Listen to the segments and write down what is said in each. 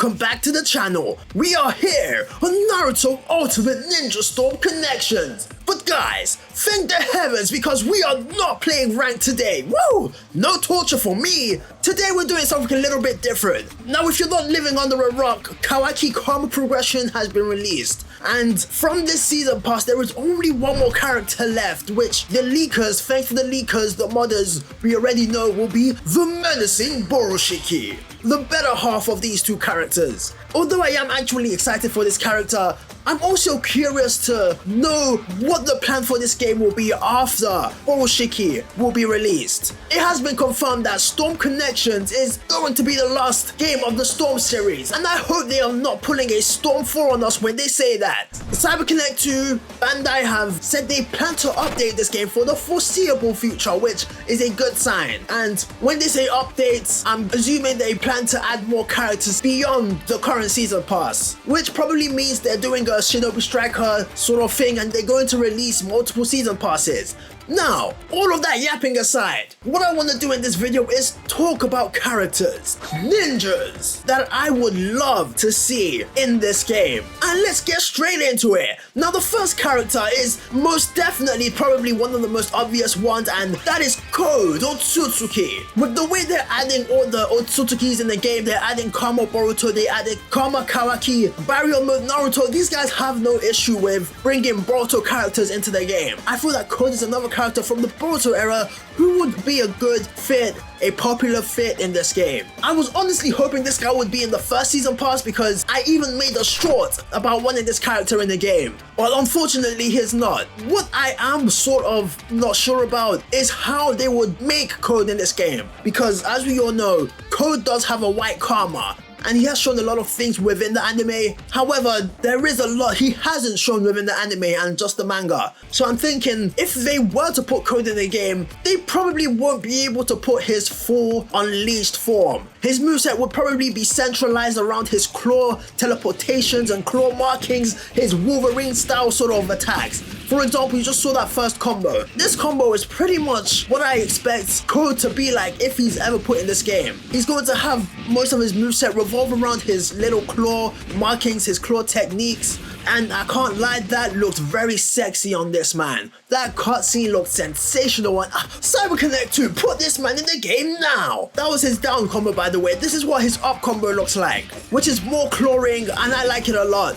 welcome back to the channel. We are here on Naruto Ultimate Ninja Storm Connections. But guys, thank the heavens because we are not playing ranked today. Woo! No torture for me. Today we're doing something a little bit different. Now if you're not living under a rock, Kawashiki Karma Progression has been released. And from this season pass, there is only one more character left, which the leakers, thanks to the leakers, the modders, we already know will be the menacing Borushiki, the better half of these two characters. Although I am actually excited for this character, I'm also curious to know what the plan for this game will be after Borushiki will be released. It has been confirmed that Storm Connections is going to be the last game of the Storm series, and I hope they are not pulling a Storm 4 on us when they say that. CyberConnect 2, Bandai have said they plan to update this game for the foreseeable future, which is a good sign. And when they say updates, I'm assuming they plan to add more characters beyond the current season pass, which probably means they're doing a Shinobi Striker sort of thing and they're going to release multiple season passes. Now, all of that yapping aside, what I want to do in this video is talk about characters, ninjas, that I would love to see in this game. And let's get straight into it. Now the first character is most definitely probably one of the most obvious ones, and that is Code Otsutsuki. With the way they're adding all the Otsutsukis in the game, they're adding Karma Boruto, they added Karma Kawaki, Barrier Mode Naruto, these guys have no issue with bringing Boruto characters into the game. I feel that Code is another character from the Boruto era who would be a good fit, a popular fit in this game. I was honestly hoping this guy would be in the first season pass because I even made a short about wanting this character in the game. Well, unfortunately he's not. What I am sort of not sure about is how they would make Code in this game, because as we all know, Code does have a white karma, and he has shown a lot of things within the anime. However, there is a lot he hasn't shown within the anime and just the manga. So I'm thinking if they were to put Code in the game, they probably won't be able to put his full unleashed form. His moveset would probably be centralized around his claw teleportations and claw markings, his Wolverine style sort of attacks. For example, you just saw that first combo. This combo is pretty much what I expect Code to be like if he's ever put in this game. He's going to have most of his moveset revolve around his little claw markings, his claw techniques, and I can't lie, that looked very sexy on this man. That cutscene looked sensational, and CyberConnect 2, put this man in the game now! That was his down combo, by the way. This is what his up combo looks like, which is more clawing, and I like it a lot.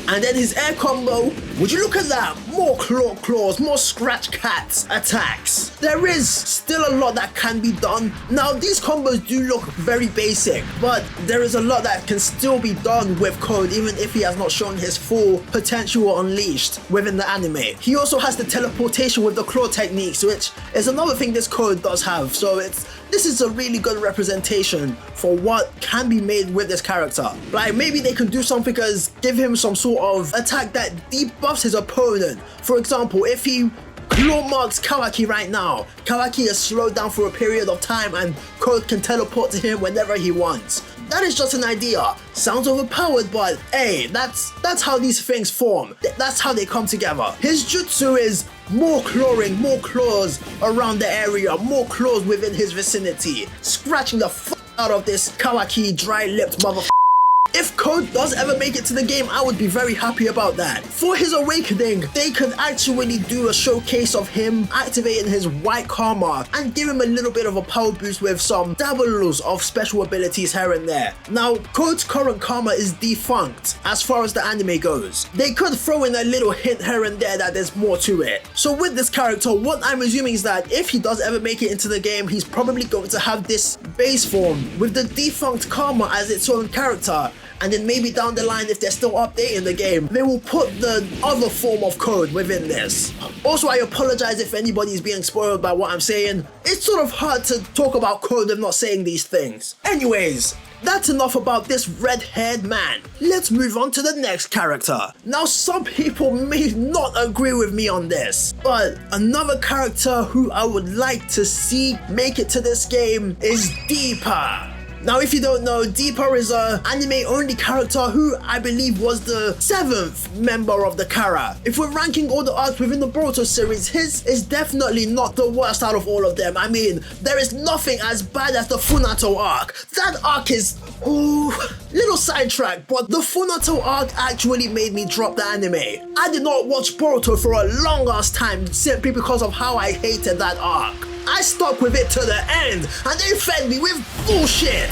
And then his air combo, would you look at that? More claws, more scratch cats attacks. There is still a lot that can be done. Now these combos do look very basic, but there is a lot that can still be done with Code even if he has not shown his full potential unleashed within the anime. He also has the teleportation with the claw techniques, which is another thing this Code does have. So this is a really good representation for what can be made with this character. Like maybe they can do something as give him some sort of attack that debuffs his opponent. For example, if he claw marks Kawaki right now, Kawaki is slowed down for a period of time and Code can teleport to him whenever he wants. That is just an idea. Sounds overpowered, but hey, that's how these things form. That's how they come together. His jutsu is more clawing, more claws around the area, more claws within his vicinity, scratching the f out of this Kawaki dry-lipped motherfucker. If Code does ever make it to the game, I would be very happy about that. For his awakening, they could actually do a showcase of him activating his white karma and give him a little bit of a power boost with some dabbles of special abilities here and there. Now, Code's current karma is defunct as far as the anime goes. They could throw in a little hint here and there that there's more to it. So with this character, what I'm assuming is that if he does ever make it into the game, he's probably going to have this base form with the defunct karma as its own character. And then maybe down the line, if they're still updating the game, they will put the other form of Code within this. Also, I apologize if anybody's being spoiled by what I'm saying. It's sort of hard to talk about Code and not saying these things. Anyways, that's enough about this red-haired man. Let's move on to the next character. Now, some people may not agree with me on this, but another character who I would like to see make it to this game is Deepa. Now, if you don't know, Deepa is an anime-only character who I believe was the 7th member of the Kara. If we're ranking all the arcs within the Boruto series, his is definitely not the worst out of all of them. I mean, there is nothing as bad as the Funato arc. That arc is, ooh, little sidetracked, but the Funato arc actually made me drop the anime. I did not watch Boruto for a long ass time simply because of how I hated that arc. I stuck with it to the end, and they fed me with bullshit.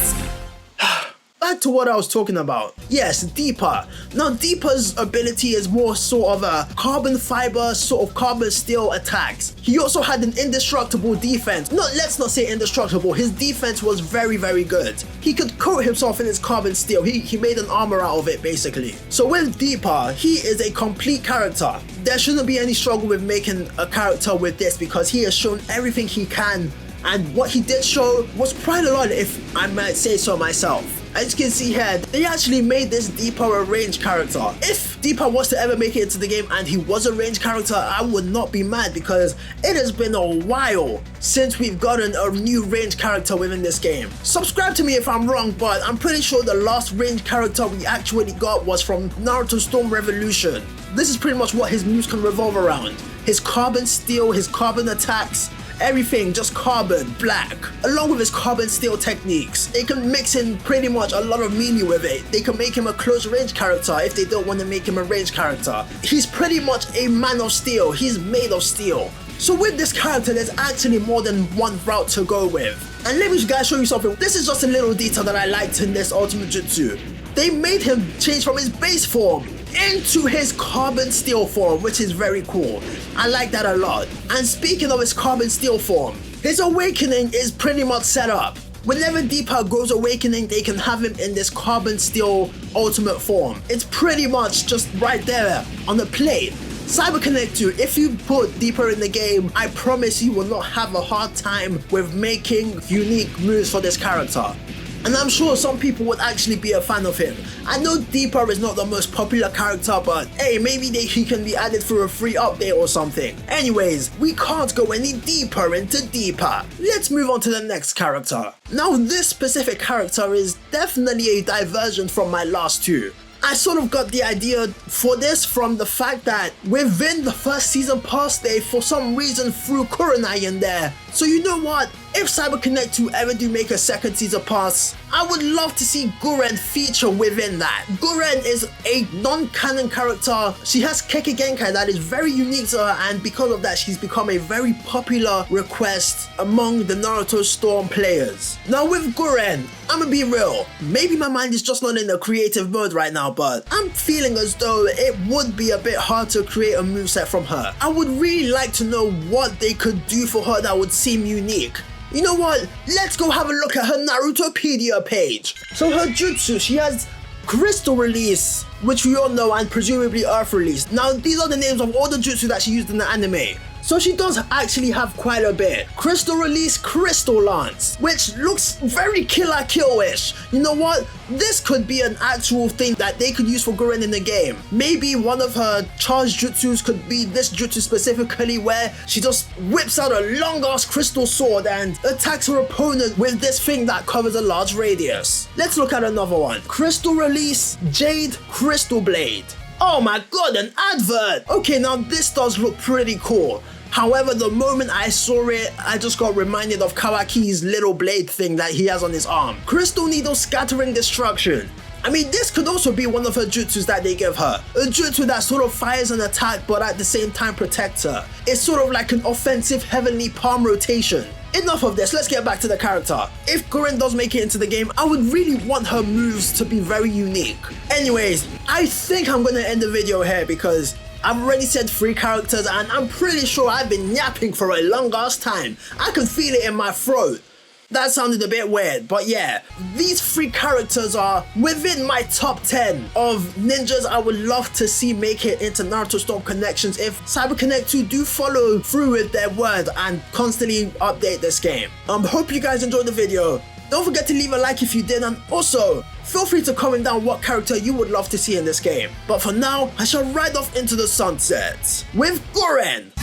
Back to what I was talking about. Yes, Deepa. Now Deepa's ability is more sort of a carbon fiber, sort of carbon steel attacks. He also had an indestructible defense. No, let's not say indestructible. His defense was very, very good. He could coat himself in his carbon steel. He made an armor out of it, basically. So with Deepa, he is a complete character. There shouldn't be any struggle with making a character with this because he has shown everything he can. And what he did show was quite a lot, if I might say so myself. As you can see here, they actually made this Deepa a ranged character. If Deepa was to ever make it into the game and he was a ranged character, I would not be mad because it has been a while since we've gotten a new ranged character within this game. Subscribe to me if I'm wrong, but I'm pretty sure the last ranged character we actually got was from Naruto Storm Revolution. This is pretty much what his moves can revolve around. His carbon steel, his carbon attacks, everything just carbon black, along with his carbon steel techniques. They can mix in pretty much a lot of melee with it. They can make him a close range character if they don't want to make him a range character. He's pretty much a man of steel. He's made of steel. So with this character, there's actually more than one route to go with. And let me guys show you something. This is just a little detail that I liked in this ultimate jutsu. They made him change from his base form into his carbon steel form, which is very cool. I like that a lot. And speaking of his carbon steel form, his awakening is pretty much set up. Whenever Deepa goes awakening, they can have him in this carbon steel ultimate form. It's pretty much just right there on the plate. Cyber Connect 2, if you put Deepa in the game, I promise you will not have a hard time with making unique moves for this character. And I'm sure some people would actually be a fan of him. I know Deepa is not the most popular character, but hey, maybe he can be added for a free update or something. Anyways, we can't go any deeper into Deepa. Let's move on to the next character. Now this specific character is definitely a diversion from my last two. I sort of got the idea for this from the fact that within the first season pass, they for some reason threw Kurenai in there. So you know what? If Cyber Connect 2 ever do make a second season pass, I would love to see Guren feature within that. Guren is a non-canon character. She has Kekkei Genkai that is very unique to her, and because of that, she's become a very popular request among the Naruto Storm players. Now with Guren, I'm gonna be real. Maybe my mind is just not in the creative mode right now, but I'm feeling as though it would be a bit hard to create a moveset from her. I would really like to know what they could do for her that would seem unique. You know what? Let's go have a look at her Narutopedia page. So her jutsu, she has Crystal Release, which we all know, and presumably Earth Release. Now these are the names of all the jutsu that she used in the anime. So she does actually have quite a bit. Crystal Release, Crystal Lance, which looks very Killer Kill-ish. You know what? This could be an actual thing that they could use for Guren in the game. Maybe one of her charged jutsus could be this jutsu specifically, where she just whips out a long-ass crystal sword and attacks her opponent with this thing that covers a large radius. Let's look at another one. Crystal Release, Jade, Crystal Blade. Oh my god, an advert! Okay, now this does look pretty cool. However, the moment I saw it, I just got reminded of Kawaki's little blade thing that he has on his arm. Crystal Needle Scattering Destruction. I mean, this could also be one of her jutsus that they give her. A jutsu that sort of fires an attack but at the same time protects her. It's sort of like an offensive heavenly palm rotation. Enough of this, let's get back to the character. If Guren does make it into the game, I would really want her moves to be very unique. Anyways, I think I'm gonna end the video here because I've already said 3 characters and I'm pretty sure I've been yapping for a long ass time. I can feel it in my throat. That sounded a bit weird, but yeah, these 3 characters are within my top 10 of ninjas I would love to see make it into Naruto Storm Connections if Cyber Connect 2 do follow through with their word and constantly update this game. Hope you guys enjoyed the video. Don't forget to leave a like if you did, and also feel free to comment down what character you would love to see in this game. But for now, I shall ride off into the sunset with Guren.